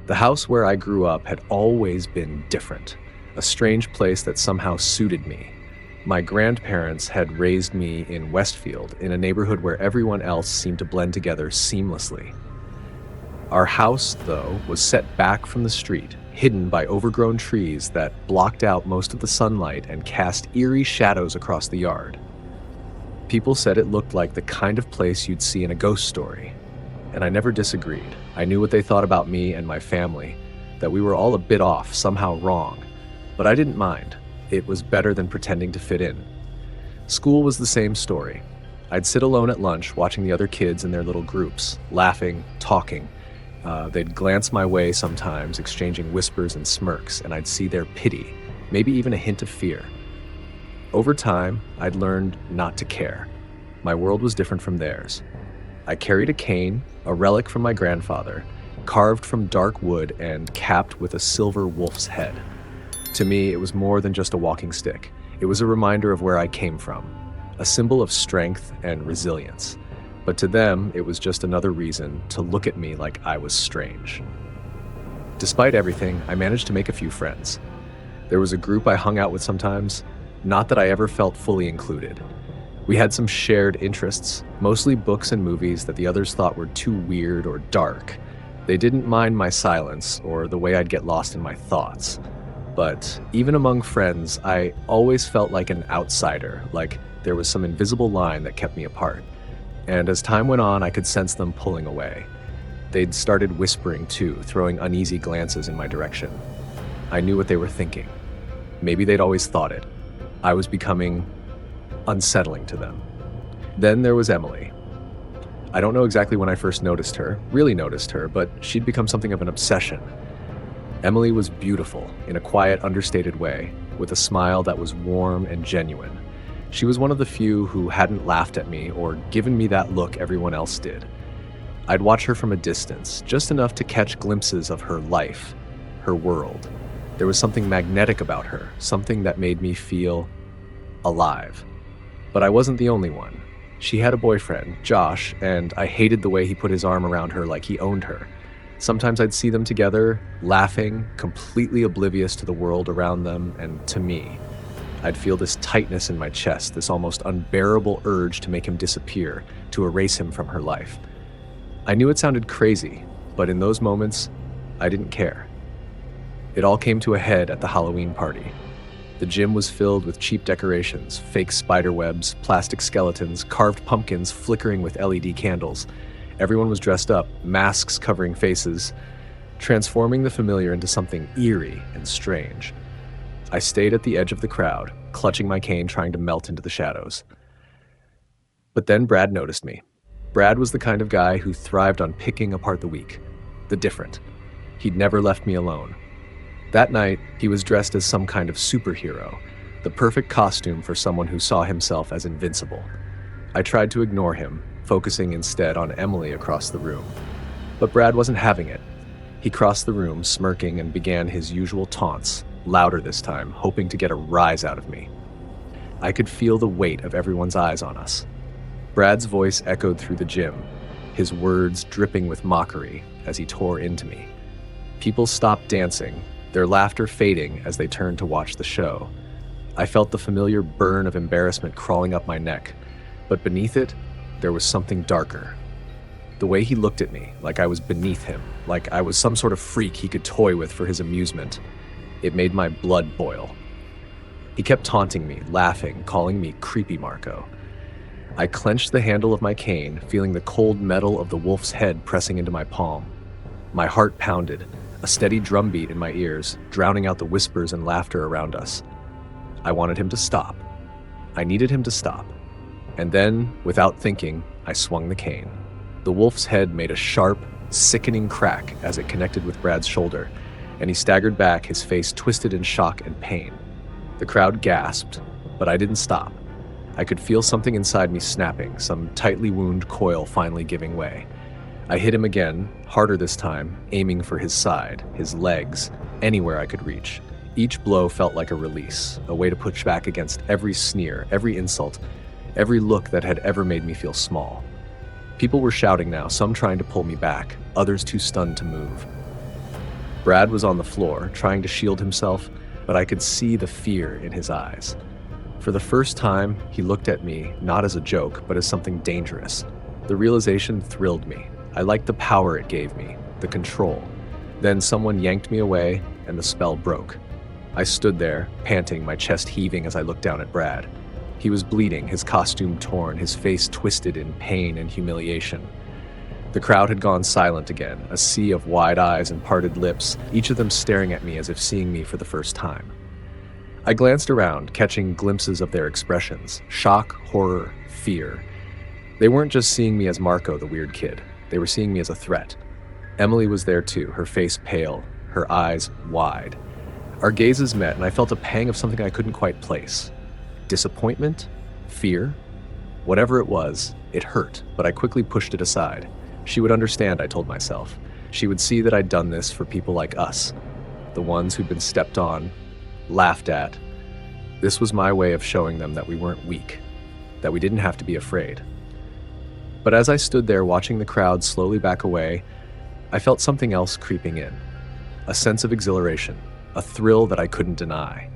The house where I grew up had always been different, a strange place that somehow suited me. My grandparents had raised me in Westfield, in a neighborhood where everyone else seemed to blend together seamlessly. Our house, though, was set back from the street, hidden by overgrown trees that blocked out most of the sunlight and cast eerie shadows across the yard. People said it looked like the kind of place you'd see in a ghost story, and I never disagreed. I knew what they thought about me and my family, that we were all a bit off, somehow wrong, but I didn't mind. It was better than pretending to fit in. School was the same story. I'd sit alone at lunch watching the other kids in their little groups, laughing, talking. They'd glance my way sometimes, exchanging whispers and smirks, and I'd see their pity, maybe even a hint of fear. Over time, I'd learned not to care. My world was different from theirs. I carried a cane, a relic from my grandfather, carved from dark wood and capped with a silver wolf's head. To me, it was more than just a walking stick. It was a reminder of where I came from, a symbol of strength and resilience. But to them, it was just another reason to look at me like I was strange. Despite everything, I managed to make a few friends. There was a group I hung out with sometimes, not that I ever felt fully included. We had some shared interests, mostly books and movies that the others thought were too weird or dark. They didn't mind my silence or the way I'd get lost in my thoughts. But even among friends, I always felt like an outsider, like there was some invisible line that kept me apart. And as time went on, I could sense them pulling away. They'd started whispering too, throwing uneasy glances in my direction. I knew what they were thinking. Maybe they'd always thought it. I was becoming unsettling to them. Then there was Emily. I don't know exactly when I first really noticed her, but she'd become something of an obsession. Emily was beautiful, in a quiet, understated way, with a smile that was warm and genuine. She was one of the few who hadn't laughed at me or given me that look everyone else did. I'd watch her from a distance, just enough to catch glimpses of her life, her world. There was something magnetic about her, something that made me feel alive. But I wasn't the only one. She had a boyfriend, Josh, and I hated the way he put his arm around her like he owned her. Sometimes I'd see them together, laughing, completely oblivious to the world around them and to me. I'd feel this tightness in my chest, this almost unbearable urge to make him disappear, to erase him from her life. I knew it sounded crazy, but in those moments, I didn't care. It all came to a head at the Halloween party. The gym was filled with cheap decorations, fake spider webs, plastic skeletons, carved pumpkins flickering with LED candles. Everyone was dressed up, masks covering faces, transforming the familiar into something eerie and strange. I stayed at the edge of the crowd, clutching my cane, trying to melt into the shadows. But then Brad noticed me. Brad was the kind of guy who thrived on picking apart the weak, the different. He'd never left me alone. That night, he was dressed as some kind of superhero, the perfect costume for someone who saw himself as invincible. I tried to ignore him, focusing instead on Emily across the room. But Brad wasn't having it. He crossed the room, smirking, and began his usual taunts, louder this time, hoping to get a rise out of me. I could feel the weight of everyone's eyes on us. Brad's voice echoed through the gym, his words dripping with mockery as he tore into me. People stopped dancing, their laughter fading as they turned to watch the show. I felt the familiar burn of embarrassment crawling up my neck, but beneath it, there was something darker. The way he looked at me, like I was beneath him, like I was some sort of freak he could toy with for his amusement. It made my blood boil. He kept taunting me, laughing, calling me creepy Marco. I clenched the handle of my cane, feeling the cold metal of the wolf's head pressing into my palm. My heart pounded, a steady drumbeat in my ears, drowning out the whispers and laughter around us. I wanted him to stop. I needed him to stop. And then, without thinking, I swung the cane. The wolf's head made a sharp, sickening crack as it connected with Brad's shoulder, and he staggered back, his face twisted in shock and pain. The crowd gasped, but I didn't stop. I could feel something inside me snapping, some tightly wound coil finally giving way. I hit him again, harder this time, aiming for his side, his legs, anywhere I could reach. Each blow felt like a release, a way to push back against every sneer, every insult, every look that had ever made me feel small. People were shouting now, some trying to pull me back, others too stunned to move. Brad was on the floor, trying to shield himself, but I could see the fear in his eyes. For the first time, he looked at me not as a joke, but as something dangerous. The realization thrilled me. I liked the power it gave me, the control. Then someone yanked me away, and the spell broke. I stood there, panting, my chest heaving as I looked down at Brad. He was bleeding, his costume torn, his face twisted in pain and humiliation. The crowd had gone silent again, a sea of wide eyes and parted lips, each of them staring at me as if seeing me for the first time. I glanced around, catching glimpses of their expressions: shock, horror, fear. They weren't just seeing me as Marco, the weird kid. They were seeing me as a threat. Emily was there too, her face pale, her eyes wide. Our gazes met, and I felt a pang of something I couldn't quite place. Disappointment? Fear? Whatever it was, it hurt, but I quickly pushed it aside. She would understand, I told myself. She would see that I'd done this for people like us, the ones who'd been stepped on, laughed at. This was my way of showing them that we weren't weak, that we didn't have to be afraid. But as I stood there watching the crowd slowly back away, I felt something else creeping in. A sense of exhilaration, a thrill that I couldn't deny.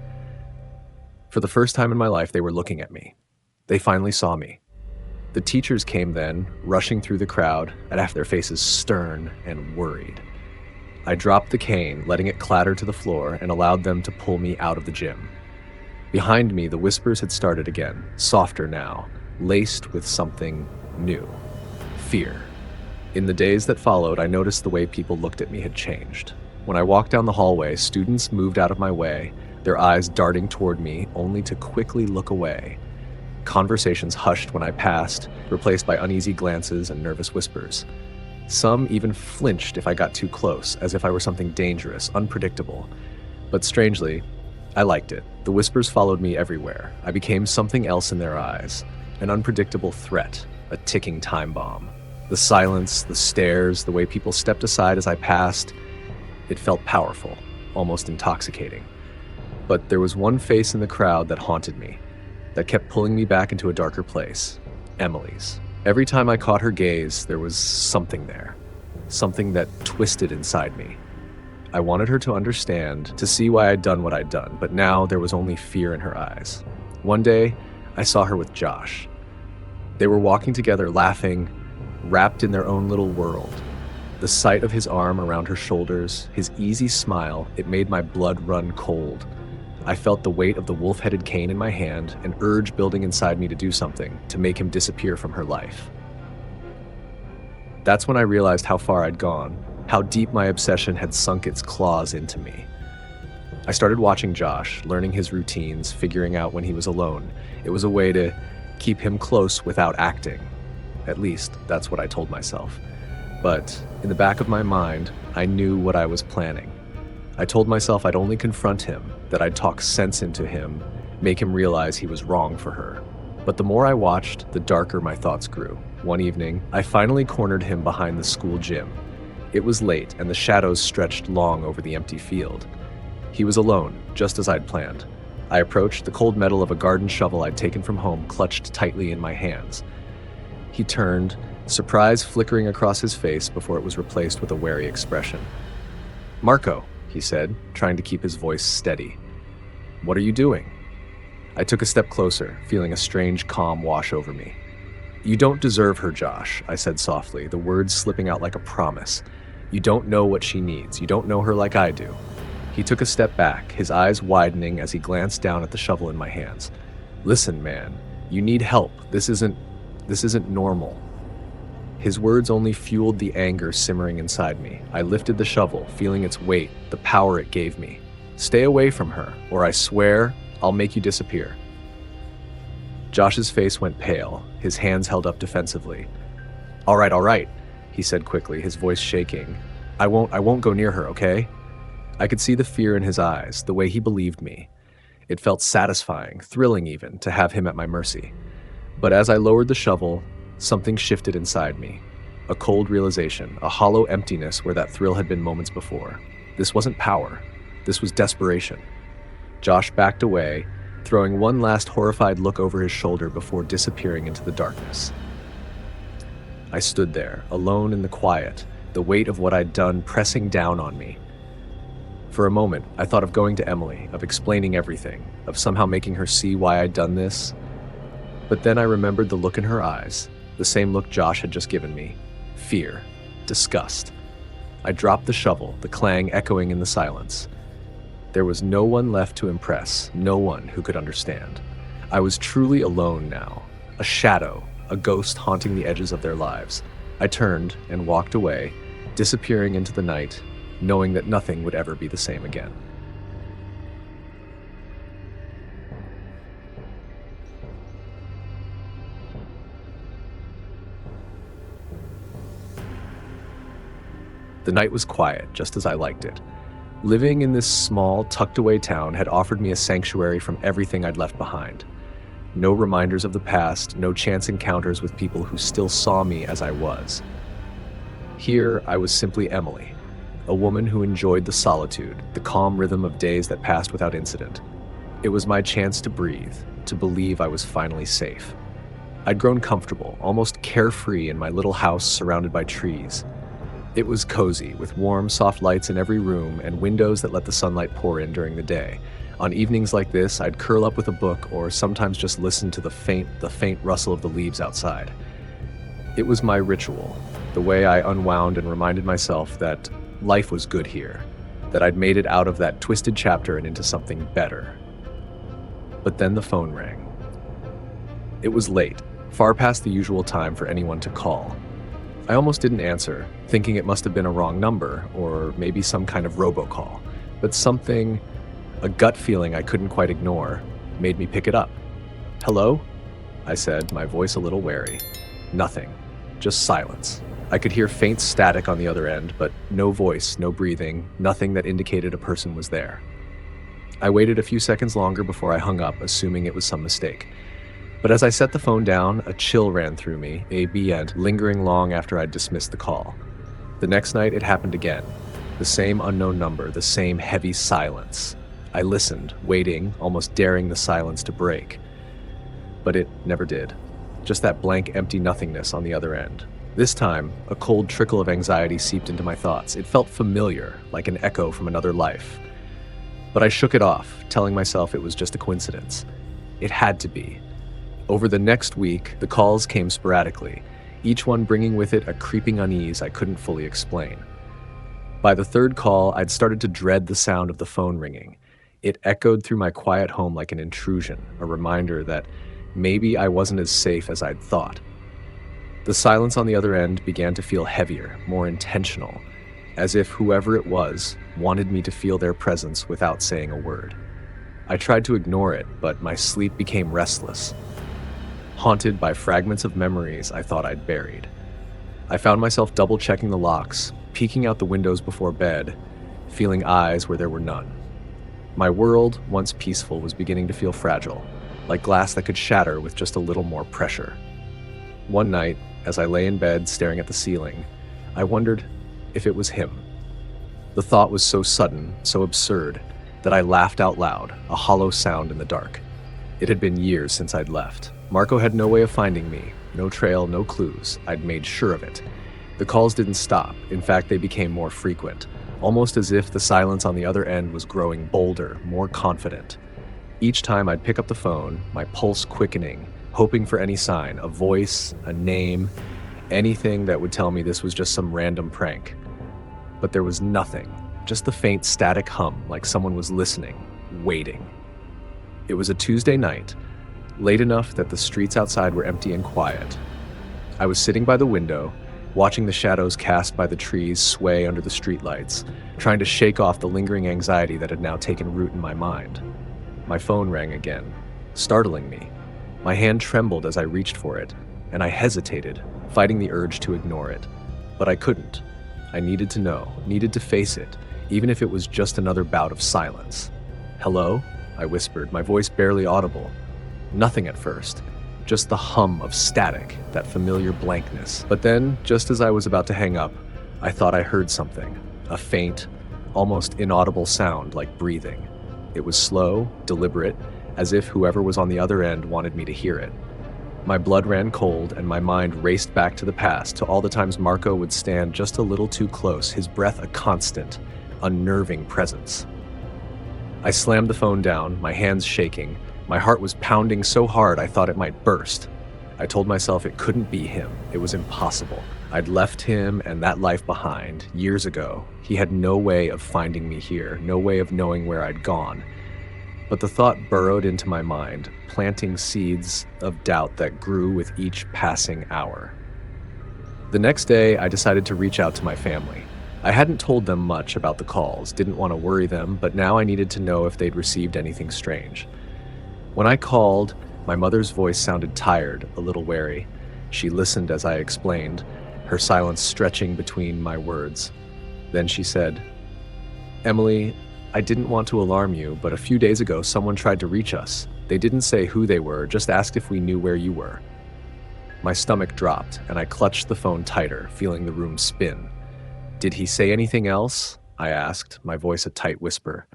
For the first time in my life, they were looking at me. They finally saw me. The teachers came then, rushing through the crowd, and after their faces stern and worried. I dropped the cane, letting it clatter to the floor, and allowed them to pull me out of the gym. Behind me, the whispers had started again, softer now, laced with something new. Fear. In the days that followed, I noticed the way people looked at me had changed. When I walked down the hallway, students moved out of my way, their eyes darting toward me, only to quickly look away. Conversations hushed when I passed, replaced by uneasy glances and nervous whispers. Some even flinched if I got too close, as if I were something dangerous, unpredictable. But strangely, I liked it. The whispers followed me everywhere. I became something else in their eyes, an unpredictable threat, a ticking time bomb. The silence, the stares, the way people stepped aside as I passed, it felt powerful, almost intoxicating. But there was one face in the crowd that haunted me, that kept pulling me back into a darker place: Emily's. Every time I caught her gaze, there was something there, something that twisted inside me. I wanted her to understand, to see why I'd done what I'd done, but now there was only fear in her eyes. One day, I saw her with Josh. They were walking together, laughing, wrapped in their own little world. The sight of his arm around her shoulders, his easy smile, it made my blood run cold. I felt the weight of the wolf-headed cane in my hand, an urge building inside me to do something, to make him disappear from her life. That's when I realized how far I'd gone, how deep my obsession had sunk its claws into me. I started watching Josh, learning his routines, figuring out when he was alone. It was a way to keep him close without acting. At least, that's what I told myself. But in the back of my mind, I knew what I was planning. I told myself I'd only confront him, that I'd talk sense into him, make him realize he was wrong for her. But the more I watched, the darker my thoughts grew. One evening, I finally cornered him behind the school gym. It was late, and the shadows stretched long over the empty field. He was alone, just as I'd planned. I approached, the cold metal of a garden shovel I'd taken from home clutched tightly in my hands. He turned, surprise flickering across his face before it was replaced with a wary expression. "Marco," he said, trying to keep his voice steady. "What are you doing?" I took a step closer, feeling a strange calm wash over me. "You don't deserve her, Josh," I said softly, the words slipping out like a promise. "You don't know what she needs. You don't know her like I do." He took a step back, his eyes widening as he glanced down at the shovel in my hands. "Listen, man, you need help. This isn't normal." His words only fueled the anger simmering inside me. I lifted the shovel, feeling its weight, the power it gave me. "Stay away from her, or I swear I'll make you disappear." Josh's face went pale, his hands held up defensively. All right, he said quickly, his voice shaking. I won't go near her, okay?" I could see the fear in his eyes, the way he believed me. It felt satisfying, thrilling even, to have him at my mercy. But as I lowered the shovel, something shifted inside me. A cold realization, a hollow emptiness where that thrill had been moments before. This wasn't power. This was desperation. Josh backed away, throwing one last horrified look over his shoulder before disappearing into the darkness. I stood there, alone in the quiet, the weight of what I'd done pressing down on me. For a moment, I thought of going to Emily, of explaining everything, of somehow making her see why I'd done this. But then I remembered the look in her eyes, the same look Josh had just given me. Fear. Disgust. I dropped the shovel, the clang echoing in the silence. There was no one left to impress, no one who could understand. I was truly alone now, a shadow, a ghost haunting the edges of their lives. I turned and walked away, disappearing into the night, knowing that nothing would ever be the same again. The night was quiet, just as I liked it. Living in this small, tucked-away town had offered me a sanctuary from everything I'd left behind. No reminders of the past, no chance encounters with people who still saw me as I was. Here, I was simply Emily, a woman who enjoyed the solitude, the calm rhythm of days that passed without incident. It was my chance to breathe, to believe I was finally safe. I'd grown comfortable, almost carefree in my little house surrounded by trees. It was cozy, with warm, soft lights in every room and windows that let the sunlight pour in during the day. On evenings like this, I'd curl up with a book or sometimes just listen to the faint rustle of the leaves outside. It was my ritual, the way I unwound and reminded myself that life was good here, that I'd made it out of that twisted chapter and into something better. But then the phone rang. It was late, far past the usual time for anyone to call. I almost didn't answer, thinking it must have been a wrong number, or maybe some kind of robocall. But something, a gut feeling I couldn't quite ignore, made me pick it up. "Hello?" I said, my voice a little wary. Nothing. Just silence. I could hear faint static on the other end, but no voice, no breathing, nothing that indicated a person was there. I waited a few seconds longer before I hung up, assuming it was some mistake. But as I set the phone down, a chill ran through me, a bee-end lingering long after I'd dismissed the call. The next night, it happened again. The same unknown number, the same heavy silence. I listened, waiting, almost daring the silence to break. But it never did. Just that blank, empty nothingness on the other end. This time, a cold trickle of anxiety seeped into my thoughts. It felt familiar, like an echo from another life. But I shook it off, telling myself it was just a coincidence. It had to be. Over the next week, the calls came sporadically, each one bringing with it a creeping unease I couldn't fully explain. By the third call, I'd started to dread the sound of the phone ringing. It echoed through my quiet home like an intrusion, a reminder that maybe I wasn't as safe as I'd thought. The silence on the other end began to feel heavier, more intentional, as if whoever it was wanted me to feel their presence without saying a word. I tried to ignore it, but my sleep became restless, haunted by fragments of memories I thought I'd buried. I found myself double-checking the locks, peeking out the windows before bed, feeling eyes where there were none. My world, once peaceful, was beginning to feel fragile, like glass that could shatter with just a little more pressure. One night, as I lay in bed staring at the ceiling, I wondered if it was him. The thought was so sudden, so absurd, that I laughed out loud, a hollow sound in the dark. It had been years since I'd left. Marco had no way of finding me, no trail, no clues. I'd made sure of it. The calls didn't stop. In fact, they became more frequent, almost as if the silence on the other end was growing bolder, more confident. Each time I'd pick up the phone, my pulse quickening, hoping for any sign, a voice, a name, anything that would tell me this was just some random prank. But there was nothing, just the faint static hum, like someone was listening, waiting. It was a Tuesday night, late enough that the streets outside were empty and quiet. I was sitting by the window, watching the shadows cast by the trees sway under the streetlights, trying to shake off the lingering anxiety that had now taken root in my mind. My phone rang again, startling me. My hand trembled as I reached for it, and I hesitated, fighting the urge to ignore it. But I couldn't. I needed to know, needed to face it, even if it was just another bout of silence. "Hello?" I whispered, my voice barely audible. Nothing at first, just the hum of static, that familiar blankness. But then, just as I was about to hang up, I thought I heard something, a faint, almost inaudible sound like breathing. It was slow, deliberate, as if whoever was on the other end wanted me to hear it. My blood ran cold, and my mind raced back to the past, to all the times Marco would stand just a little too close, his breath a constant, unnerving presence. I slammed the phone down, my hands shaking. My heart was pounding so hard I thought it might burst. I told myself it couldn't be him. It was impossible. I'd left him and that life behind years ago. He had no way of finding me here, no way of knowing where I'd gone. But the thought burrowed into my mind, planting seeds of doubt that grew with each passing hour. The next day, I decided to reach out to my family. I hadn't told them much about the calls, didn't want to worry them, but now I needed to know if they'd received anything strange. When I called, my mother's voice sounded tired, a little wary. She listened as I explained, her silence stretching between my words. Then she said, "Emily, I didn't want to alarm you, but a few days ago someone tried to reach us. They didn't say who they were, just asked if we knew where you were." My stomach dropped, and I clutched the phone tighter, feeling the room spin. "Did he say anything else?" I asked, my voice a tight whisper.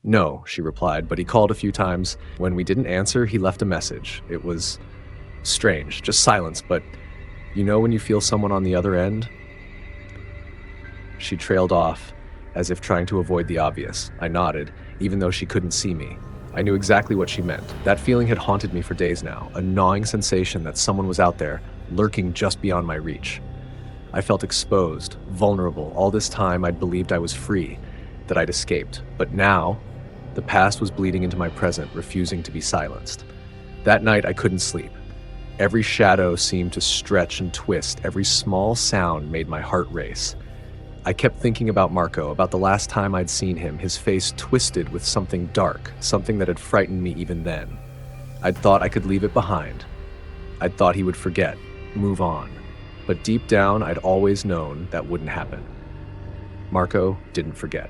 "No," she replied, "but he called a few times. When we didn't answer, he left a message. It was strange, just silence, but you know when you feel someone on the other end?" She trailed off, as if trying to avoid the obvious. I nodded, even though she couldn't see me. I knew exactly what she meant. That feeling had haunted me for days now, a gnawing sensation that someone was out there, lurking just beyond my reach. I felt exposed, vulnerable. All this time I'd believed I was free, that I'd escaped. But now, the past was bleeding into my present, refusing to be silenced. That night I couldn't sleep. Every shadow seemed to stretch and twist. Every small sound made my heart race. I kept thinking about Marco, about the last time I'd seen him, his face twisted with something dark, something that had frightened me even then. I'd thought I could leave it behind. I'd thought he would forget, move on. But deep down, I'd always known that wouldn't happen. Marco didn't forget.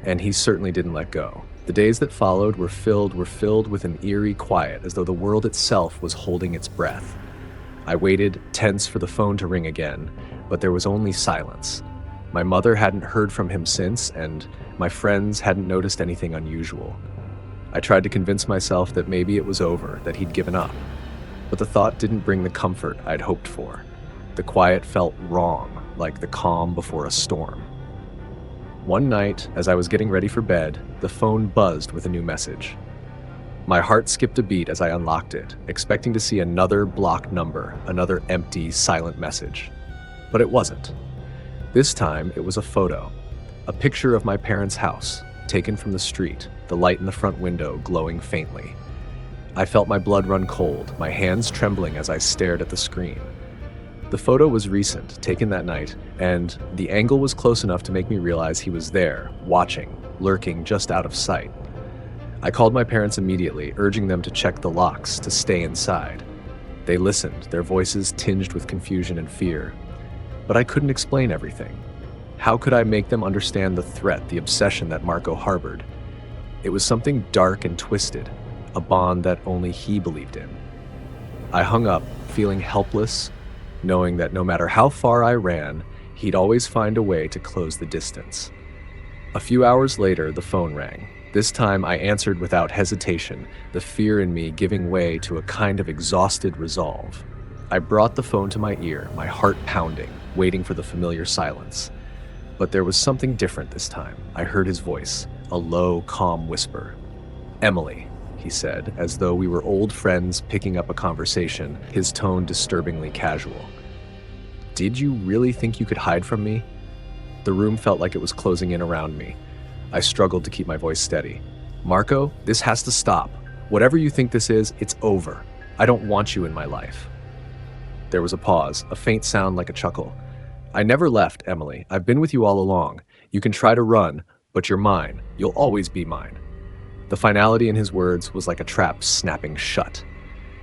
And he certainly didn't let go. The days that followed were filled with an eerie quiet, as though the world itself was holding its breath. I waited, tense for the phone to ring again, but there was only silence. My mother hadn't heard from him since, and my friends hadn't noticed anything unusual. I tried to convince myself that maybe it was over, that he'd given up. But the thought didn't bring the comfort I'd hoped for. The quiet felt wrong, like the calm before a storm. One night, as I was getting ready for bed, the phone buzzed with a new message. My heart skipped a beat as I unlocked it, expecting to see another blocked number, another empty, silent message. But it wasn't. This time, it was a photo. A picture of my parents' house, taken from the street, the light in the front window glowing faintly. I felt my blood run cold, my hands trembling as I stared at the screen. The photo was recent, taken that night, and the angle was close enough to make me realize he was there, watching, lurking just out of sight. I called my parents immediately, urging them to check the locks, to stay inside. They listened, their voices tinged with confusion and fear. But I couldn't explain everything. How could I make them understand the threat, the obsession that Marco harbored? It was something dark and twisted, a bond that only he believed in. I hung up, feeling helpless, knowing that no matter how far I ran, he'd always find a way to close the distance. A few hours later, the phone rang. This time I answered without hesitation, the fear in me giving way to a kind of exhausted resolve. I brought the phone to my ear, my heart pounding, waiting for the familiar silence. But there was something different this time. I heard his voice, a low, calm whisper. "Emily," he said, as though we were old friends picking up a conversation, his tone disturbingly casual. "Did you really think you could hide from me?" The room felt like it was closing in around me. I struggled to keep my voice steady. "Marco, this has to stop. Whatever you think this is, it's over. I don't want you in my life." There was a pause, a faint sound like a chuckle. "I never left, Emily. I've been with you all along. You can try to run, but you're mine. You'll always be mine." The finality in his words was like a trap snapping shut.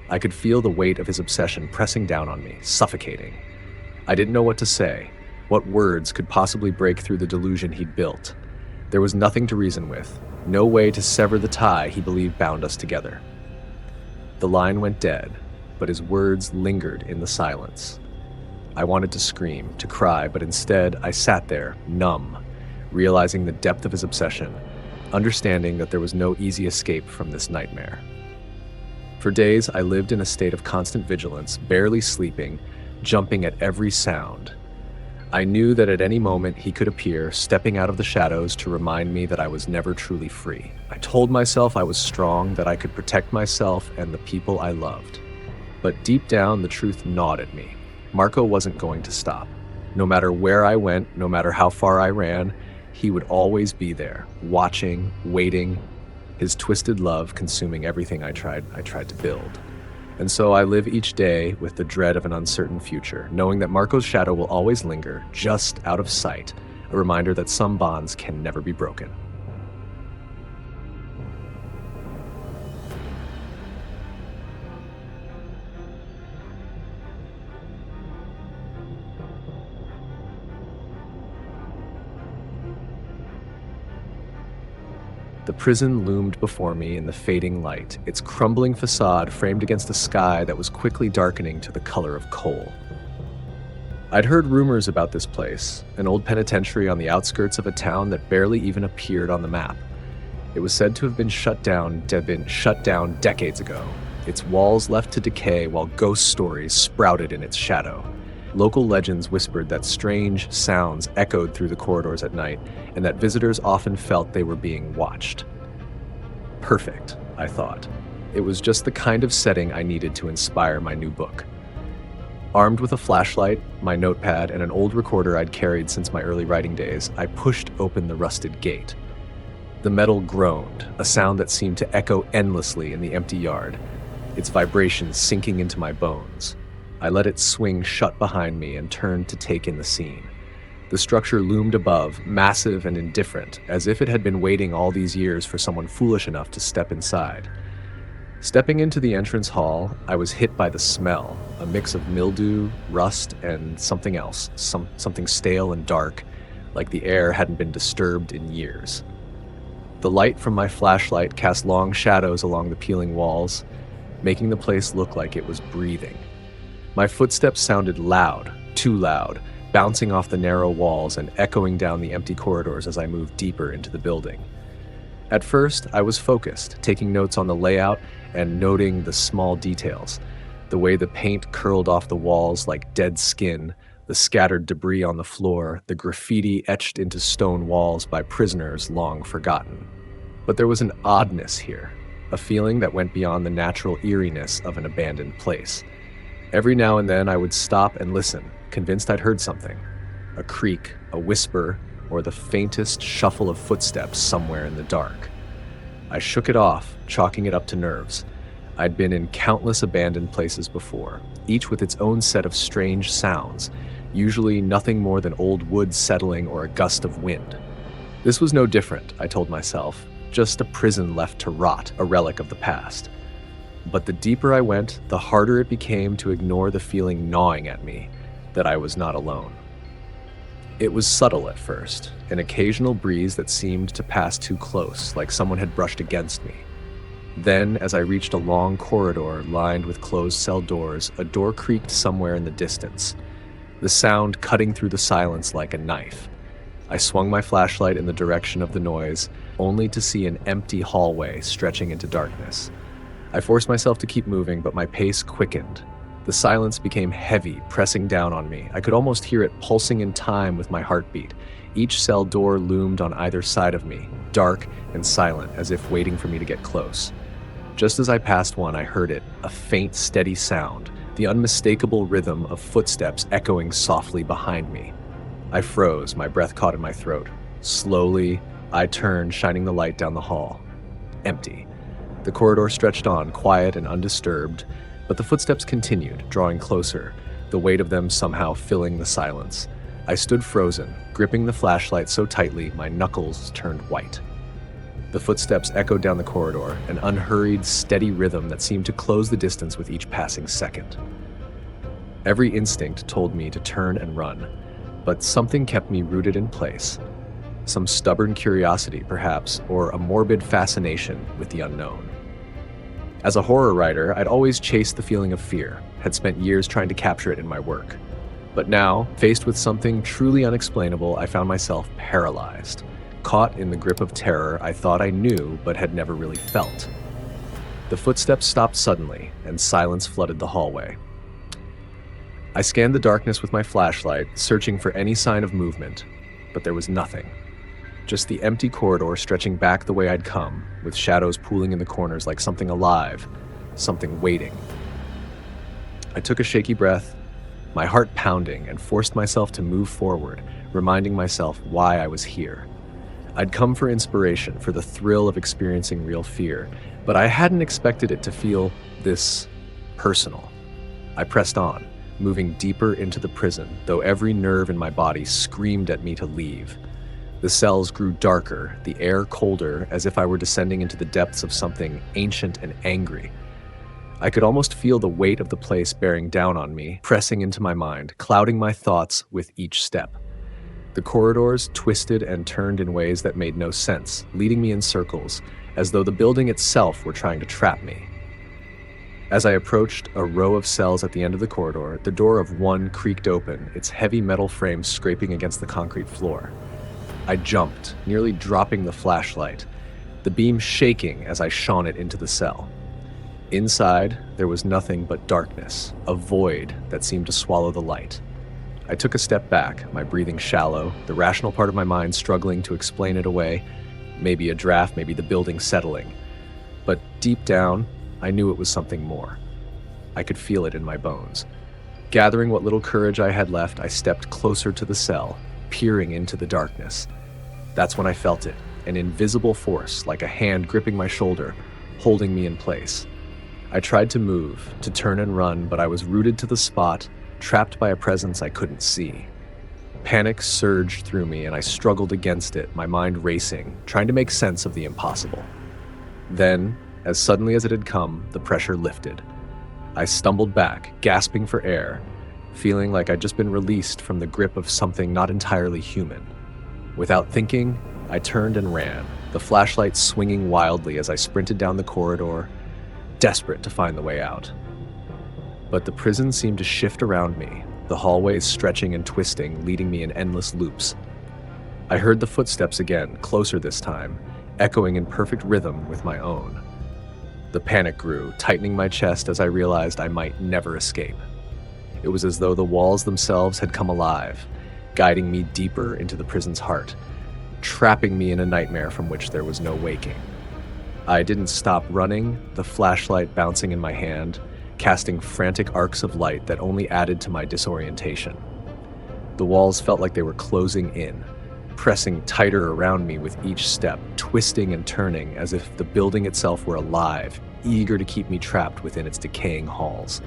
I could feel the weight of his obsession pressing down on me, suffocating. I didn't know what to say. What words could possibly break through the delusion he'd built? There was nothing to reason with, no way to sever the tie he believed bound us together. The line went dead, but his words lingered in the silence. I wanted to scream, to cry, but instead I sat there, numb, realizing the depth of his obsession, understanding that there was no easy escape from this nightmare. For days, I lived in a state of constant vigilance, barely sleeping, jumping at every sound. I knew that at any moment he could appear, stepping out of the shadows to remind me that I was never truly free. I told myself I was strong, that I could protect myself and the people I loved. But deep down, the truth gnawed at me. Marco wasn't going to stop. No matter where I went, no matter how far I ran, he would always be there, watching, waiting, his twisted love consuming everything I tried to build. And so I live each day with the dread of an uncertain future, knowing that Marco's shadow will always linger, just out of sight, a reminder that some bonds can never be broken. The prison loomed before me in the fading light, its crumbling facade framed against a sky that was quickly darkening to the color of coal. I'd heard rumors about this place, an old penitentiary on the outskirts of a town that barely even appeared on the map. It was said to have been shut down decades ago, its walls left to decay while ghost stories sprouted in its shadow. Local legends whispered that strange sounds echoed through the corridors at night, and that visitors often felt they were being watched. Perfect, I thought. It was just the kind of setting I needed to inspire my new book. Armed with a flashlight, my notepad, and an old recorder I'd carried since my early writing days, I pushed open the rusted gate. The metal groaned, a sound that seemed to echo endlessly in the empty yard, its vibrations sinking into my bones. I let it swing shut behind me and turned to take in the scene. The structure loomed above, massive and indifferent, as if it had been waiting all these years for someone foolish enough to step inside. Stepping into the entrance hall, I was hit by the smell, a mix of mildew, rust, and something else, something stale and dark, like the air hadn't been disturbed in years. The light from my flashlight cast long shadows along the peeling walls, making the place look like it was breathing. My footsteps sounded loud, too loud, bouncing off the narrow walls and echoing down the empty corridors as I moved deeper into the building. At first, I was focused, taking notes on the layout and noting the small details, the way the paint curled off the walls like dead skin, the scattered debris on the floor, the graffiti etched into stone walls by prisoners long forgotten. But there was an oddness here, a feeling that went beyond the natural eeriness of an abandoned place. Every now and then I would stop and listen, convinced I'd heard something. A creak, a whisper, or the faintest shuffle of footsteps somewhere in the dark. I shook it off, chalking it up to nerves. I'd been in countless abandoned places before, each with its own set of strange sounds, usually nothing more than old wood settling or a gust of wind. This was no different, I told myself, just a prison left to rot, a relic of the past. But the deeper I went, the harder it became to ignore the feeling gnawing at me, that I was not alone. It was subtle at first, an occasional breeze that seemed to pass too close, like someone had brushed against me. Then, as I reached a long corridor lined with closed cell doors, a door creaked somewhere in the distance, the sound cutting through the silence like a knife. I swung my flashlight in the direction of the noise, only to see an empty hallway stretching into darkness. I forced myself to keep moving, but my pace quickened. The silence became heavy, pressing down on me. I could almost hear it pulsing in time with my heartbeat. Each cell door loomed on either side of me, dark and silent, as if waiting for me to get close. Just as I passed one, I heard it, a faint, steady sound, the unmistakable rhythm of footsteps echoing softly behind me. I froze, my breath caught in my throat. Slowly, I turned, shining the light down the hall. Empty. The corridor stretched on, quiet and undisturbed, but the footsteps continued, drawing closer, the weight of them somehow filling the silence. I stood frozen, gripping the flashlight so tightly my knuckles turned white. The footsteps echoed down the corridor, an unhurried, steady rhythm that seemed to close the distance with each passing second. Every instinct told me to turn and run, but something kept me rooted in place. Some stubborn curiosity, perhaps, or a morbid fascination with the unknown. As a horror writer, I'd always chased the feeling of fear, had spent years trying to capture it in my work. But now, faced with something truly unexplainable, I found myself paralyzed, caught in the grip of terror I thought I knew but had never really felt. The footsteps stopped suddenly, and silence flooded the hallway. I scanned the darkness with my flashlight, searching for any sign of movement, but there was nothing. Just the empty corridor stretching back the way I'd come, with shadows pooling in the corners like something alive, something waiting. I took a shaky breath, my heart pounding, and forced myself to move forward, reminding myself why I was here. I'd come for inspiration, for the thrill of experiencing real fear, but I hadn't expected it to feel this personal. I pressed on, moving deeper into the prison, though every nerve in my body screamed at me to leave. The cells grew darker, the air colder, as if I were descending into the depths of something ancient and angry. I could almost feel the weight of the place bearing down on me, pressing into my mind, clouding my thoughts with each step. The corridors twisted and turned in ways that made no sense, leading me in circles, as though the building itself were trying to trap me. As I approached a row of cells at the end of the corridor, the door of one creaked open, its heavy metal frame scraping against the concrete floor. I jumped, nearly dropping the flashlight, the beam shaking as I shone it into the cell. Inside, there was nothing but darkness, a void that seemed to swallow the light. I took a step back, my breathing shallow, the rational part of my mind struggling to explain it away. Maybe a draft, maybe the building settling. But deep down, I knew it was something more. I could feel it in my bones. Gathering what little courage I had left, I stepped closer to the cell, peering into the darkness. That's when I felt it, an invisible force, like a hand gripping my shoulder, holding me in place. I tried to move, to turn and run, but I was rooted to the spot, trapped by a presence I couldn't see. Panic surged through me, and I struggled against it, my mind racing, trying to make sense of the impossible. Then, as suddenly as it had come, the pressure lifted. I stumbled back, gasping for air, feeling like I'd just been released from the grip of something not entirely human. Without thinking, I turned and ran, the flashlight swinging wildly as I sprinted down the corridor, desperate to find the way out. But the prison seemed to shift around me, the hallways stretching and twisting, leading me in endless loops. I heard the footsteps again, closer this time, echoing in perfect rhythm with my own. The panic grew, tightening my chest as I realized I might never escape. It was as though the walls themselves had come alive, guiding me deeper into the prison's heart, trapping me in a nightmare from which there was no waking. I didn't stop running, the flashlight bouncing in my hand, casting frantic arcs of light that only added to my disorientation. The walls felt like they were closing in, pressing tighter around me with each step, twisting and turning as if the building itself were alive, eager to keep me trapped within its decaying halls.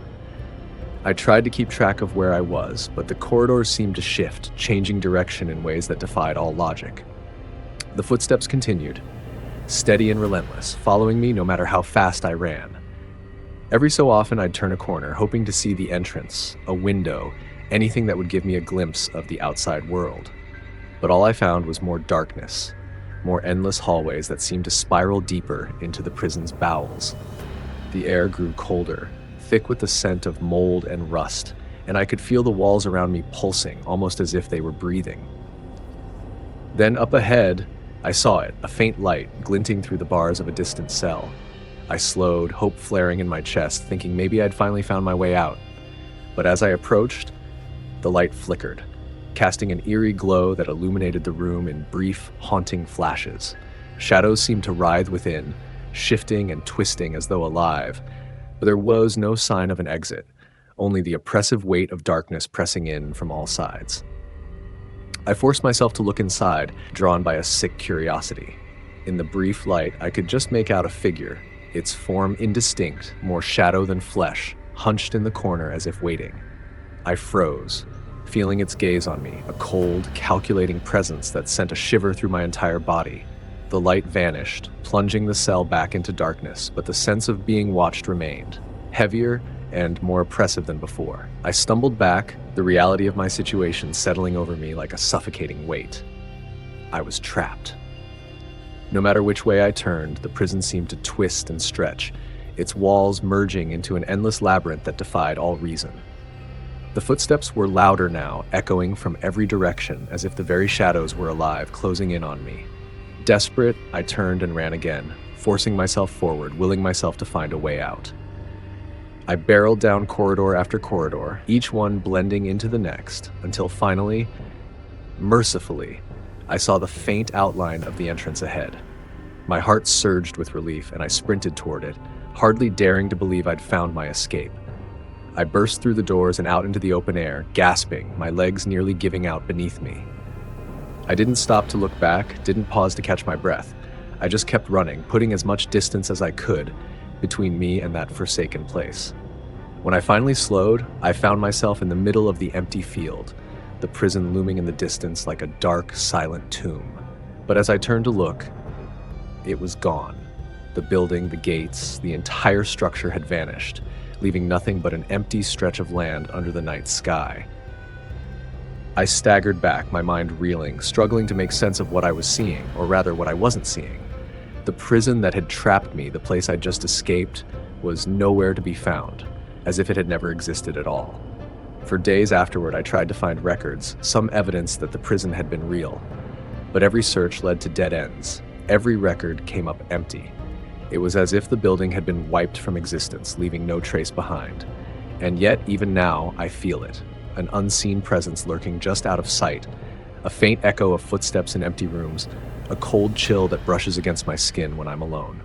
I tried to keep track of where I was, but the corridors seemed to shift, changing direction in ways that defied all logic. The footsteps continued, steady and relentless, following me no matter how fast I ran. Every so often I'd turn a corner, hoping to see the entrance, a window, anything that would give me a glimpse of the outside world. But all I found was more darkness, more endless hallways that seemed to spiral deeper into the prison's bowels. The air grew colder, thick with the scent of mold and rust, and I could feel the walls around me pulsing, almost as if they were breathing. Then up ahead, I saw it, a faint light glinting through the bars of a distant cell. I slowed, hope flaring in my chest, thinking maybe I'd finally found my way out. But as I approached, the light flickered, casting an eerie glow that illuminated the room in brief, haunting flashes. Shadows seemed to writhe within, shifting and twisting as though alive, but there was no sign of an exit, only the oppressive weight of darkness pressing in from all sides. I forced myself to look inside, drawn by a sick curiosity. In the brief light, I could just make out a figure, its form indistinct, more shadow than flesh, hunched in the corner as if waiting. I froze, feeling its gaze on me, a cold, calculating presence that sent a shiver through my entire body. The light vanished, plunging the cell back into darkness, but the sense of being watched remained, heavier and more oppressive than before. I stumbled back, the reality of my situation settling over me like a suffocating weight. I was trapped. No matter which way I turned, the prison seemed to twist and stretch, its walls merging into an endless labyrinth that defied all reason. The footsteps were louder now, echoing from every direction, as if the very shadows were alive, closing in on me. Desperate, I turned and ran again, forcing myself forward, willing myself to find a way out. I barreled down corridor after corridor, each one blending into the next, until finally, mercifully, I saw the faint outline of the entrance ahead. My heart surged with relief, and I sprinted toward it, hardly daring to believe I'd found my escape. I burst through the doors and out into the open air, gasping, my legs nearly giving out beneath me. I didn't stop to look back, didn't pause to catch my breath. I just kept running, putting as much distance as I could between me and that forsaken place. When I finally slowed, I found myself in the middle of the empty field, the prison looming in the distance like a dark, silent tomb. But as I turned to look, it was gone. The building, the gates, the entire structure had vanished, leaving nothing but an empty stretch of land under the night sky. I staggered back, my mind reeling, struggling to make sense of what I was seeing, or rather what I wasn't seeing. The prison that had trapped me, the place I'd just escaped, was nowhere to be found, as if it had never existed at all. For days afterward, I tried to find records, some evidence that the prison had been real. But every search led to dead ends. Every record came up empty. It was as if the building had been wiped from existence, leaving no trace behind. And yet, even now, I feel it. An unseen presence lurking just out of sight. A faint echo of footsteps in empty rooms. A cold chill that brushes against my skin when I'm alone.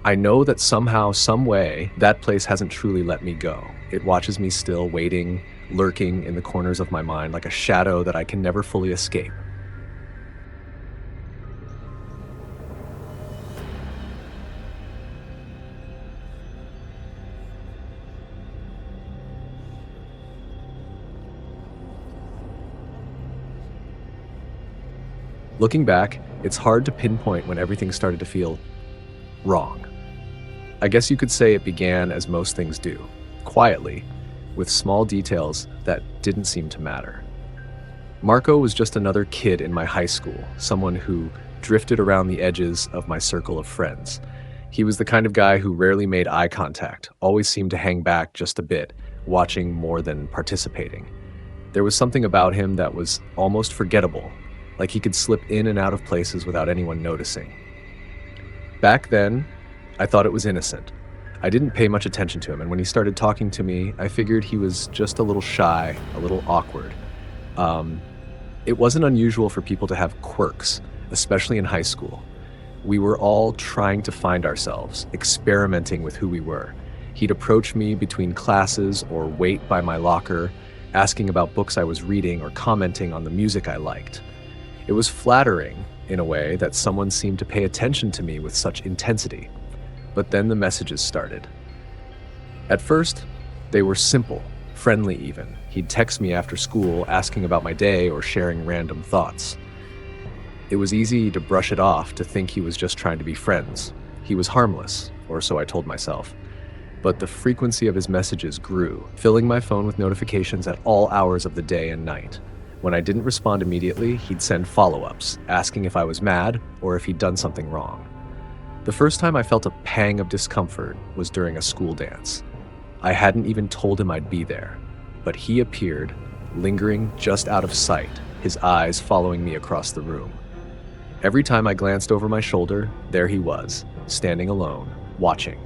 I know that somehow, some way, that place hasn't truly let me go. It watches me still, waiting, lurking in the corners of my mind like a shadow that I can never fully escape. Looking back, it's hard to pinpoint when everything started to feel wrong. I guess you could say it began as most things do, quietly, with small details that didn't seem to matter. Marco was just another kid in my high school, someone who drifted around the edges of my circle of friends. He was the kind of guy who rarely made eye contact, always seemed to hang back just a bit, watching more than participating. There was something about him that was almost forgettable, like he could slip in and out of places without anyone noticing. Back then, I thought it was innocent. I didn't pay much attention to him, and when he started talking to me, I figured he was just a little shy, a little awkward. It wasn't unusual for people to have quirks, especially in high school. We were all trying to find ourselves, experimenting with who we were. He'd approach me between classes or wait by my locker, asking about books I was reading or commenting on the music I liked. It was flattering, in a way, that someone seemed to pay attention to me with such intensity. But then the messages started. At first, they were simple, friendly even. He'd text me after school, asking about my day or sharing random thoughts. It was easy to brush it off, to think he was just trying to be friends. He was harmless, or so I told myself. But the frequency of his messages grew, filling my phone with notifications at all hours of the day and night. When I didn't respond immediately, he'd send follow-ups, asking if I was mad or if he'd done something wrong. The first time I felt a pang of discomfort was during a school dance. I hadn't even told him I'd be there, but he appeared, lingering just out of sight, his eyes following me across the room. Every time I glanced over my shoulder, there he was, standing alone, watching.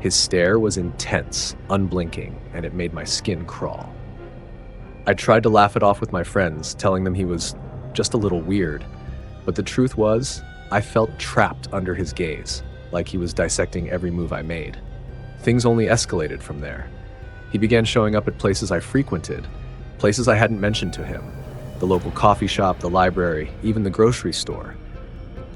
His stare was intense, unblinking, and it made my skin crawl. I tried to laugh it off with my friends, telling them he was just a little weird, but the truth was, I felt trapped under his gaze, like he was dissecting every move I made. Things only escalated from there. He began showing up at places I frequented, places I hadn't mentioned to him, the local coffee shop, the library, even the grocery store.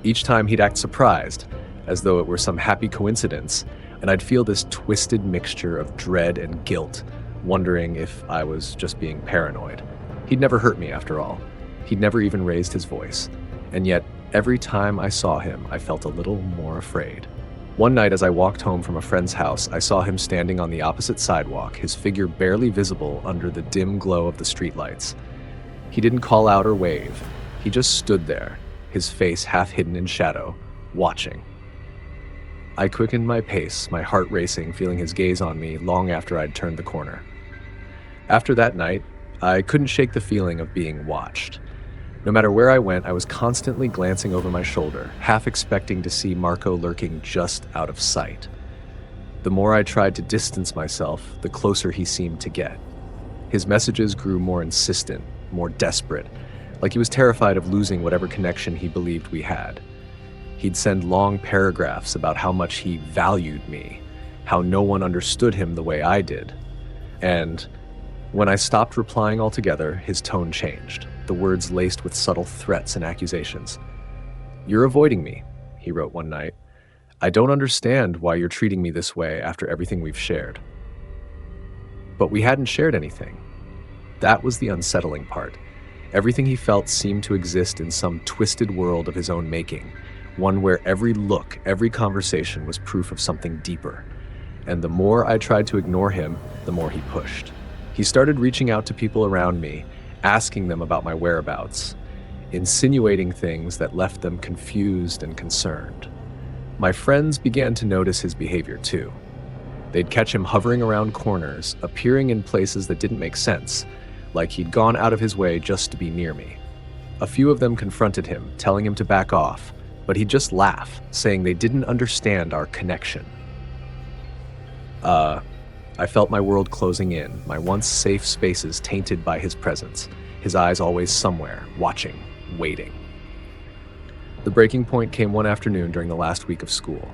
Each time he'd act surprised, as though it were some happy coincidence, and I'd feel this twisted mixture of dread and guilt, wondering if I was just being paranoid. He'd never hurt me, after all. He'd never even raised his voice. And yet, every time I saw him, I felt a little more afraid. One night as I walked home from a friend's house, I saw him standing on the opposite sidewalk, his figure barely visible under the dim glow of the streetlights. He didn't call out or wave. He just stood there, his face half hidden in shadow, watching. I quickened my pace, my heart racing, feeling his gaze on me long after I'd turned the corner. After that night, I couldn't shake the feeling of being watched. No matter where I went, I was constantly glancing over my shoulder, half expecting to see Marco lurking just out of sight. The more I tried to distance myself, the closer he seemed to get. His messages grew more insistent, more desperate, like he was terrified of losing whatever connection he believed we had. He'd send long paragraphs about how much he valued me, how no one understood him the way I did. And when I stopped replying altogether, his tone changed, the words laced with subtle threats and accusations. "You're avoiding me," he wrote one night. "I don't understand why you're treating me this way after everything we've shared." But we hadn't shared anything. That was the unsettling part. Everything he felt seemed to exist in some twisted world of his own making, one where every look, every conversation was proof of something deeper. And the more I tried to ignore him, the more he pushed. He started reaching out to people around me, asking them about my whereabouts, insinuating things that left them confused and concerned. My friends began to notice his behavior too. They'd catch him hovering around corners, appearing in places that didn't make sense, like he'd gone out of his way just to be near me. A few of them confronted him, telling him to back off, but he'd just laugh, saying they didn't understand our connection. I felt my world closing in, my once safe spaces tainted by his presence, his eyes always somewhere, watching, waiting. The breaking point came one afternoon during the last week of school.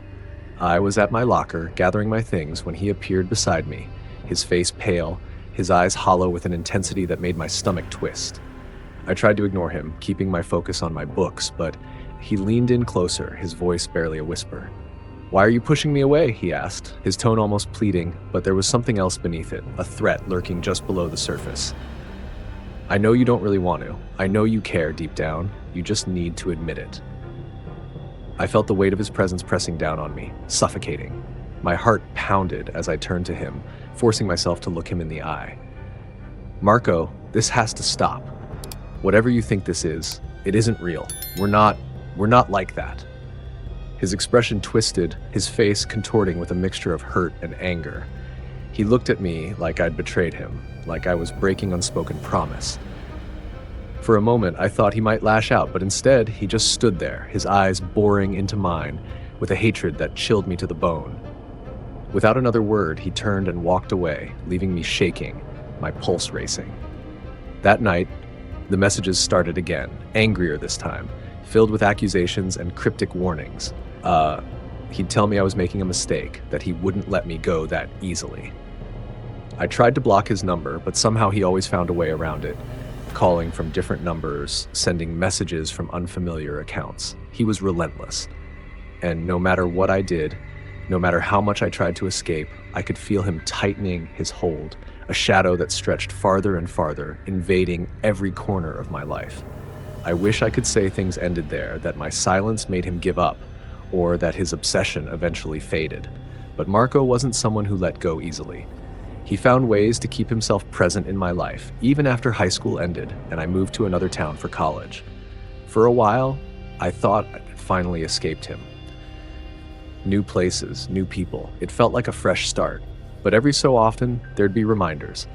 I was at my locker, gathering my things, when he appeared beside me, his face pale, his eyes hollow with an intensity that made my stomach twist. I tried to ignore him, keeping my focus on my books, but he leaned in closer, his voice barely a whisper. "Why are you pushing me away?" he asked, his tone almost pleading, but there was something else beneath it, a threat lurking just below the surface. "I know you don't really want to. I know you care deep down. You just need to admit it." I felt the weight of his presence pressing down on me, suffocating. My heart pounded as I turned to him, forcing myself to look him in the eye. "Marco, this has to stop. Whatever you think this is, it isn't real. We're not like that." His expression twisted, his face contorting with a mixture of hurt and anger. He looked at me like I'd betrayed him, like I was breaking unspoken promise. For a moment, I thought he might lash out, but instead, he just stood there, his eyes boring into mine, with a hatred that chilled me to the bone. Without another word, he turned and walked away, leaving me shaking, my pulse racing. That night, the messages started again, angrier this time, filled with accusations and cryptic warnings. He'd tell me I was making a mistake, that he wouldn't let me go that easily. I tried to block his number, but somehow he always found a way around it, calling from different numbers, sending messages from unfamiliar accounts. He was relentless. And no matter what I did, no matter how much I tried to escape, I could feel him tightening his hold, a shadow that stretched farther and farther, invading every corner of my life. I wish I could say things ended there, that my silence made him give up, or that his obsession eventually faded. But Marco wasn't someone who let go easily. He found ways to keep himself present in my life, even after high school ended and I moved to another town for college. For a while, I thought I'd finally escaped him. New places, new people. It felt like a fresh start. But every so often, there'd be reminders.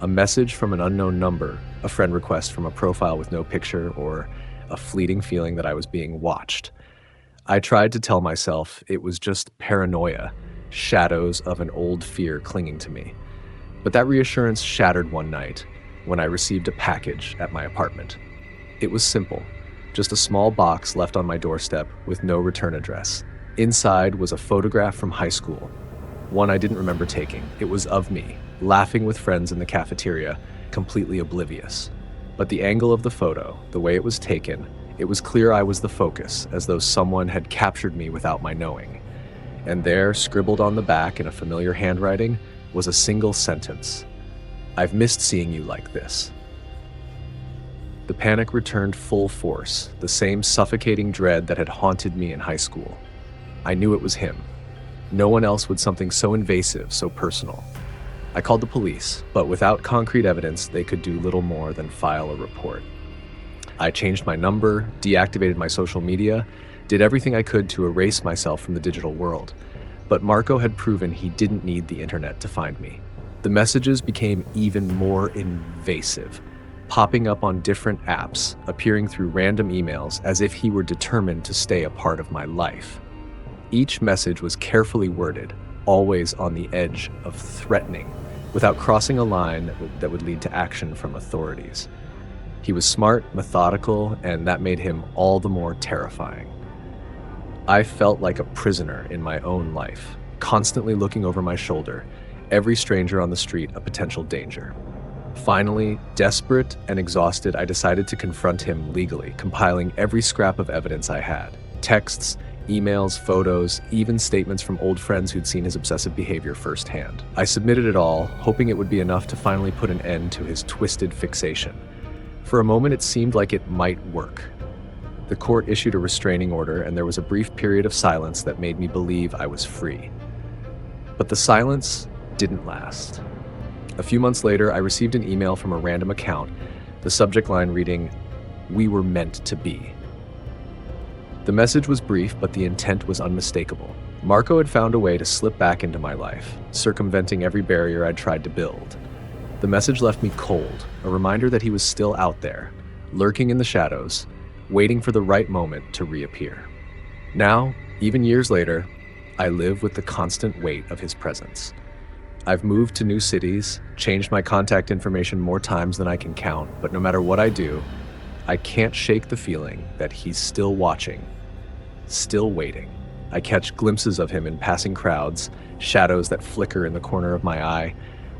A message from an unknown number, a friend request from a profile with no picture, or a fleeting feeling that I was being watched. I tried to tell myself it was just paranoia, shadows of an old fear clinging to me. But that reassurance shattered one night when I received a package at my apartment. It was simple, just a small box left on my doorstep with no return address. Inside was a photograph from high school, one I didn't remember taking. It was of me, laughing with friends in the cafeteria, completely oblivious. But the angle of the photo, the way it was taken, it was clear I was the focus, as though someone had captured me without my knowing. And there, scribbled on the back in a familiar handwriting, was a single sentence. "I've missed seeing you like this." The panic returned full force, the same suffocating dread that had haunted me in high school. I knew it was him. No one else would something so invasive, so personal. I called the police, but without concrete evidence, they could do little more than file a report. I changed my number, deactivated my social media, did everything I could to erase myself from the digital world. But Marco had proven he didn't need the internet to find me. The messages became even more invasive, popping up on different apps, appearing through random emails as if he were determined to stay a part of my life. Each message was carefully worded, always on the edge of threatening, without crossing a line that would lead to action from authorities. He was smart, methodical, and that made him all the more terrifying. I felt like a prisoner in my own life, constantly looking over my shoulder, every stranger on the street a potential danger. Finally, desperate and exhausted, I decided to confront him legally, compiling every scrap of evidence I had: texts, emails, photos, even statements from old friends who'd seen his obsessive behavior firsthand. I submitted it all, hoping it would be enough to finally put an end to his twisted fixation. For a moment, it seemed like it might work. The court issued a restraining order, and there was a brief period of silence that made me believe I was free. But the silence didn't last. A few months later, I received an email from a random account, the subject line reading, "We were meant to be." The message was brief, but the intent was unmistakable. Marco had found a way to slip back into my life, circumventing every barrier I'd tried to build. The message left me cold, a reminder that he was still out there, lurking in the shadows, waiting for the right moment to reappear. Now, even years later, I live with the constant weight of his presence. I've moved to new cities, changed my contact information more times than I can count, but no matter what I do, I can't shake the feeling that he's still watching, still waiting. I catch glimpses of him in passing crowds, shadows that flicker in the corner of my eye,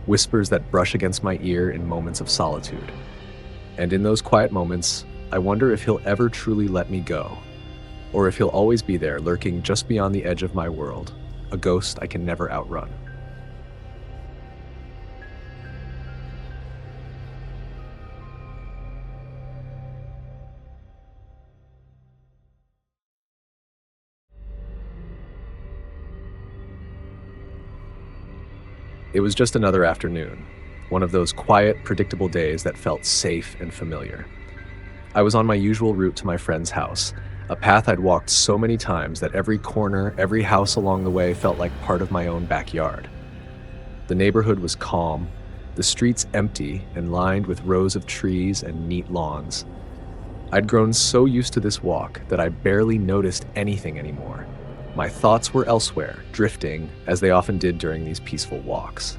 whispers that brush against my ear in moments of solitude. And in those quiet moments, I wonder if he'll ever truly let me go, or if he'll always be there, lurking just beyond the edge of my world, a ghost I can never outrun. It was just another afternoon, one of those quiet, predictable days that felt safe and familiar. I was on my usual route to my friend's house, a path I'd walked so many times that every corner, every house along the way felt like part of my own backyard. The neighborhood was calm, the streets empty and lined with rows of trees and neat lawns. I'd grown so used to this walk that I barely noticed anything anymore. My thoughts were elsewhere, drifting, as they often did during these peaceful walks.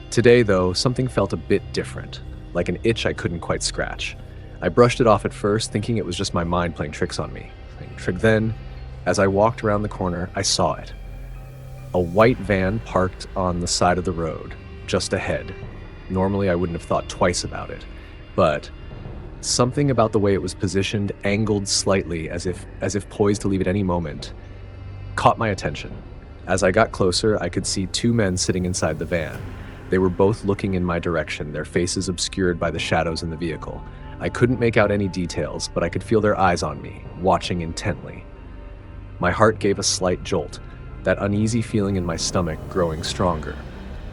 Today, though, something felt a bit different, like an itch I couldn't quite scratch. I brushed it off at first, thinking it was just my mind playing tricks on me. Then, as I walked around the corner, I saw it. A white van parked on the side of the road, just ahead. Normally, I wouldn't have thought twice about it, but something about the way it was positioned, angled slightly as if poised to leave at any moment, caught my attention. As I got closer, I could see two men sitting inside the van. They were both looking in my direction, their faces obscured by the shadows in the vehicle. I couldn't make out any details, but I could feel their eyes on me, watching intently. My heart gave a slight jolt, that uneasy feeling in my stomach growing stronger.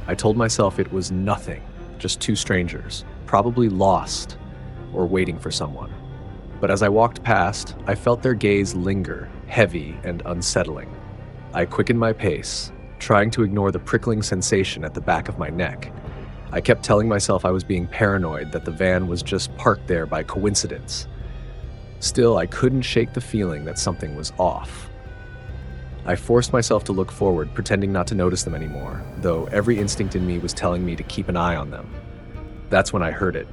I told myself it was nothing, just two strangers, probably lost or waiting for someone. But as I walked past, I felt their gaze linger, heavy and unsettling. I quickened my pace, trying to ignore the prickling sensation at the back of my neck. I kept telling myself I was being paranoid, that the van was just parked there by coincidence. Still, I couldn't shake the feeling that something was off. I forced myself to look forward, pretending not to notice them anymore, though every instinct in me was telling me to keep an eye on them. That's when I heard it.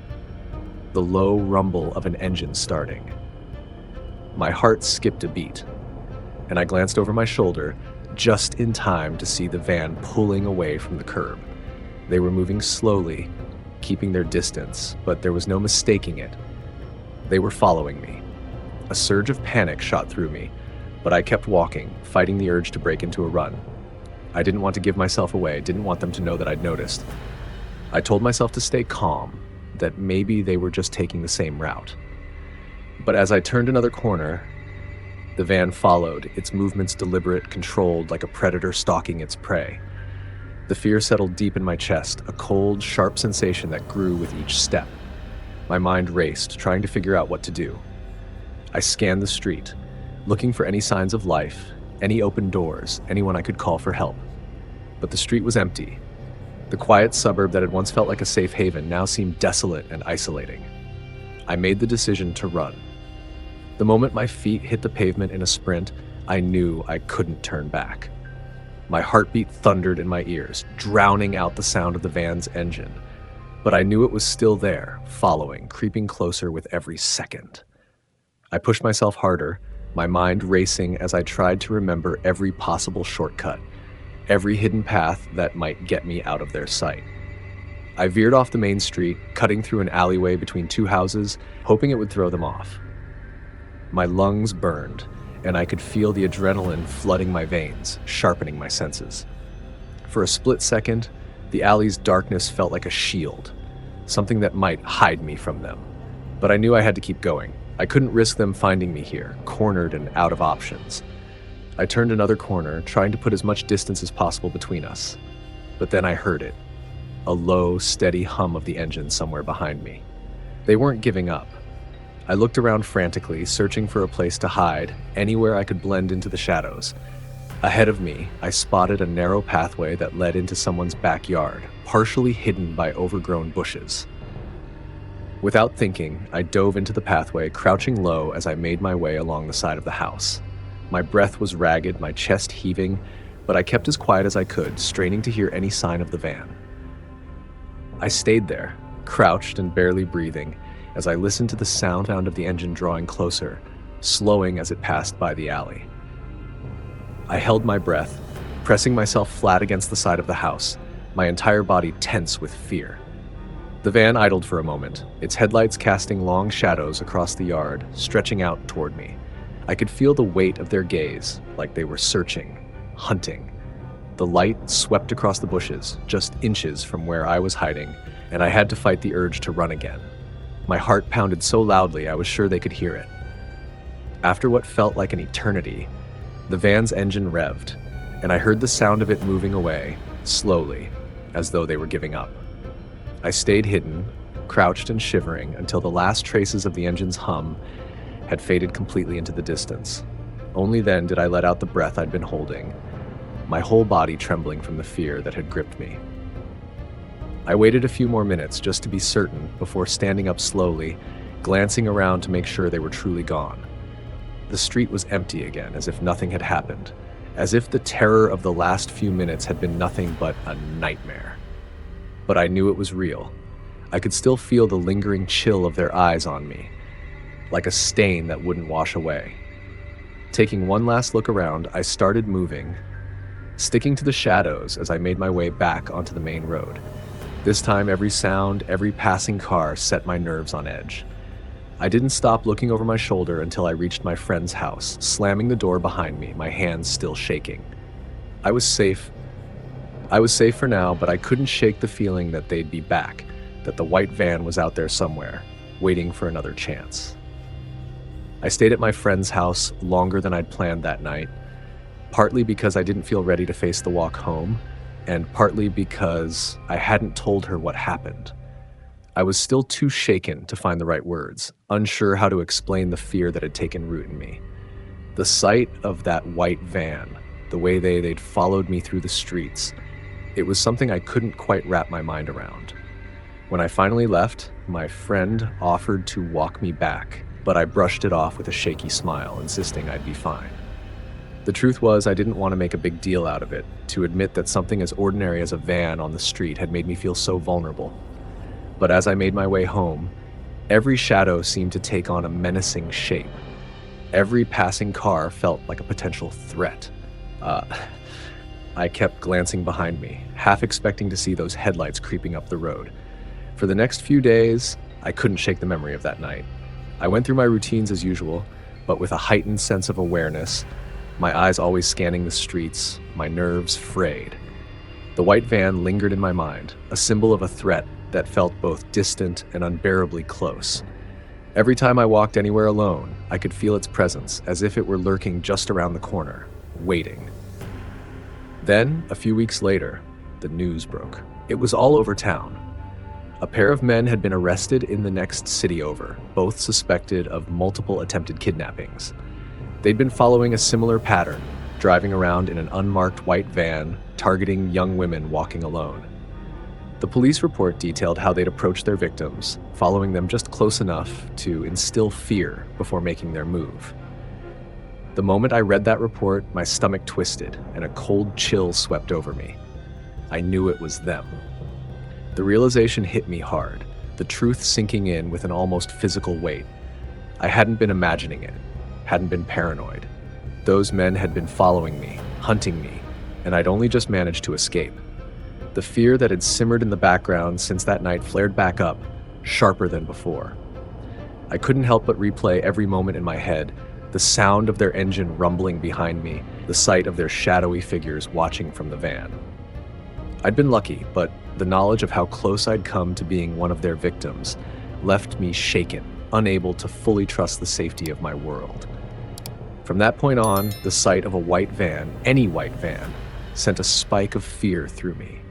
The low rumble of an engine starting. My heart skipped a beat, and I glanced over my shoulder just in time to see the van pulling away from the curb. They were moving slowly, keeping their distance, but there was no mistaking it. They were following me. A surge of panic shot through me, but I kept walking, fighting the urge to break into a run. I didn't want to give myself away, didn't want them to know that I'd noticed. I told myself to stay calm, that maybe they were just taking the same route. But as I turned another corner, the van followed, its movements deliberate, controlled, like a predator stalking its prey. The fear settled deep in my chest, a cold, sharp sensation that grew with each step. My mind raced, trying to figure out what to do. I scanned the street, looking for any signs of life, any open doors, anyone I could call for help. But the street was empty. The quiet suburb that had once felt like a safe haven now seemed desolate and isolating. I made the decision to run. The moment my feet hit the pavement in a sprint, I knew I couldn't turn back. My heartbeat thundered in my ears, drowning out the sound of the van's engine. But I knew it was still there, following, creeping closer with every second. I pushed myself harder, my mind racing as I tried to remember every possible shortcut, every hidden path that might get me out of their sight. I veered off the main street, cutting through an alleyway between two houses, hoping it would throw them off. My lungs burned, and I could feel the adrenaline flooding my veins, sharpening my senses. For a split second, the alley's darkness felt like a shield, something that might hide me from them. But I knew I had to keep going. I couldn't risk them finding me here, cornered and out of options. I turned another corner, trying to put as much distance as possible between us. But then I heard it, a low, steady hum of the engine somewhere behind me. They weren't giving up. I looked around frantically, searching for a place to hide, anywhere I could blend into the shadows. Ahead of me, I spotted a narrow pathway that led into someone's backyard, partially hidden by overgrown bushes. Without thinking, I dove into the pathway, crouching low as I made my way along the side of the house. My breath was ragged, my chest heaving, but I kept as quiet as I could, straining to hear any sign of the van. I stayed there, crouched and barely breathing, as I listened to the sound of the engine drawing closer, slowing as it passed by the alley. I held my breath, pressing myself flat against the side of the house, my entire body tense with fear. The van idled for a moment, its headlights casting long shadows across the yard, stretching out toward me. I could feel the weight of their gaze, like they were searching, hunting. The light swept across the bushes, just inches from where I was hiding, and I had to fight the urge to run again. My heart pounded so loudly I was sure they could hear it. After what felt like an eternity, the van's engine revved, and I heard the sound of it moving away, slowly, as though they were giving up. I stayed hidden, crouched and shivering until the last traces of the engine's hum had faded completely into the distance. Only then did I let out the breath I'd been holding, my whole body trembling from the fear that had gripped me. I waited a few more minutes just to be certain before standing up slowly, glancing around to make sure they were truly gone. The street was empty again, as if nothing had happened, as if the terror of the last few minutes had been nothing but a nightmare. But I knew it was real. I could still feel the lingering chill of their eyes on me, like a stain that wouldn't wash away. Taking one last look around, I started moving, sticking to the shadows as I made my way back onto the main road. This time, every sound, every passing car set my nerves on edge. I didn't stop looking over my shoulder until I reached my friend's house, slamming the door behind me, my hands still shaking. I was safe for now, but I couldn't shake the feeling that they'd be back, that the white van was out there somewhere, waiting for another chance. I stayed at my friend's house longer than I'd planned that night, partly because I didn't feel ready to face the walk home, and partly because I hadn't told her what happened. I was still too shaken to find the right words, unsure how to explain the fear that had taken root in me. The sight of that white van, the way they'd followed me through the streets, it was something I couldn't quite wrap my mind around. When I finally left, my friend offered to walk me back, but I brushed it off with a shaky smile, insisting I'd be fine. The truth was, I didn't want to make a big deal out of it, to admit that something as ordinary as a van on the street had made me feel so vulnerable. But as I made my way home, every shadow seemed to take on a menacing shape. Every passing car felt like a potential threat. I kept glancing behind me, half expecting to see those headlights creeping up the road. For the next few days, I couldn't shake the memory of that night. I went through my routines as usual, but with a heightened sense of awareness, my eyes always scanning the streets, my nerves frayed. The white van lingered in my mind, a symbol of a threat that felt both distant and unbearably close. Every time I walked anywhere alone, I could feel its presence, as if it were lurking just around the corner, waiting. Then, a few weeks later, the news broke. It was all over town. A pair of men had been arrested in the next city over, both suspected of multiple attempted kidnappings. They'd been following a similar pattern, driving around in an unmarked white van, targeting young women walking alone. The police report detailed how they'd approached their victims, following them just close enough to instill fear before making their move. The moment I read that report, my stomach twisted and a cold chill swept over me. I knew it was them. The realization hit me hard, the truth sinking in with an almost physical weight. I hadn't been imagining it, hadn't been paranoid. Those men had been following me, hunting me, and I'd only just managed to escape. The fear that had simmered in the background since that night flared back up, sharper than before. I couldn't help but replay every moment in my head, the sound of their engine rumbling behind me, the sight of their shadowy figures watching from the van. I'd been lucky, but the knowledge of how close I'd come to being one of their victims left me shaken, unable to fully trust the safety of my world. From that point on, the sight of a white van, any white van, sent a spike of fear through me.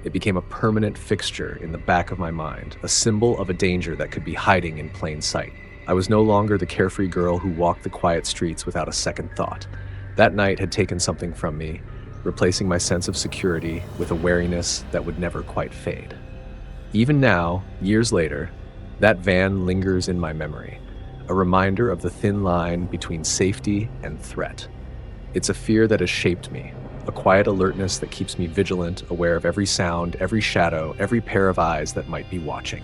It became a permanent fixture in the back of my mind, a symbol of a danger that could be hiding in plain sight. I was no longer the carefree girl who walked the quiet streets without a second thought. That night had taken something from me, replacing my sense of security with a wariness that would never quite fade. Even now, years later, that van lingers in my memory, a reminder of the thin line between safety and threat. It's a fear that has shaped me, a quiet alertness that keeps me vigilant, aware of every sound, every shadow, every pair of eyes that might be watching.